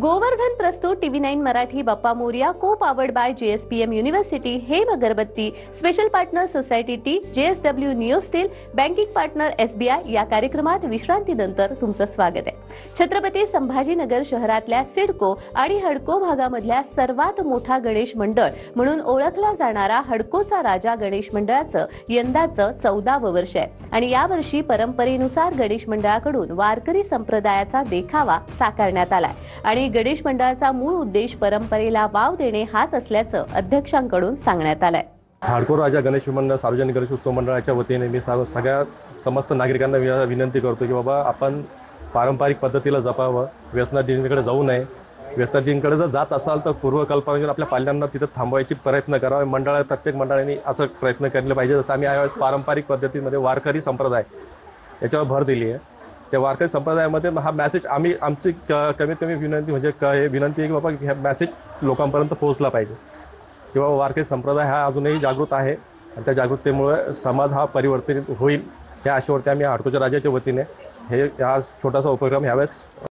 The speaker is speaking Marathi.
गोवर्धन प्रस्तुत TV9 मराठी बाप्पा मोरया को पावर्ड बाय JSPM युनिव्हर्सिटी हेम अगरबत्ती special partner society T JSW नियो स्टील बँकिंग पार्टनर SBI या कार्यक्रमात विश्रांतीनंतर तुमचं स्वागत आहे। छत्रपती संभाजीनगर शहरातल्या सिडको आणि हडको भागामधल्या सर्वात मोठा गणेश मंडळ म्हणून ओळखला जाणारा हडकोचा राजा गणेश मंडळाचं यंदाचं 14वे वर्ष आहे आणि यावर्षी परंपरेनुसार गणेश मंडळाकडून वारकरी संप्रदायाचा देखावा साकारण्यात आलाय आणि गणेश मंडळाचा मूळ उद्देश परंपरेला वाव देणे हाच असल्याचं अध्यक्षांकडून सांगण्यात आलंय। हडको राजा गणेश मंडळ सार्वजनिक गणेश उत्सव मंडळाच्या वतीने मी सगळ्या समस्त नागरिकांना विनंती करतो की बाबा आपण पारंपरिक पद्धतीला जपावं, व्यसनाधीनकडे जाऊ नये। व्यसनाधीनकडे जर जात असाल तर पूर्वकल्पना घेऊन आपल्या पाल्यांना तिथे थांबवायची प्रयत्न करावा। प्रत्येक मंडळांनी असं प्रयत्न केले पाहिजे। जसं आम्ही यावेळेस पारंपरिक पद्धतीमध्ये वारकरी संप्रदाय याच्यावर भर दिली आहे। त्या वारकरी संप्रदायामध्ये हा मेसेज आमची कमीत कमी विनंती म्हणजे हे विनंती आहे की बाबा हा मेसेज लोकांपर्यंत पोहोचला पाहिजे की बाबा वारकरी संप्रदाय हा अजूनही जागृत आहे आणि त्या जागृततेमुळे समाज हा परिवर्तित होईल या आशेवरती आम्ही हडकोच्या राजाच्या वतीने हा छोटासा उपक्रम यावेळेस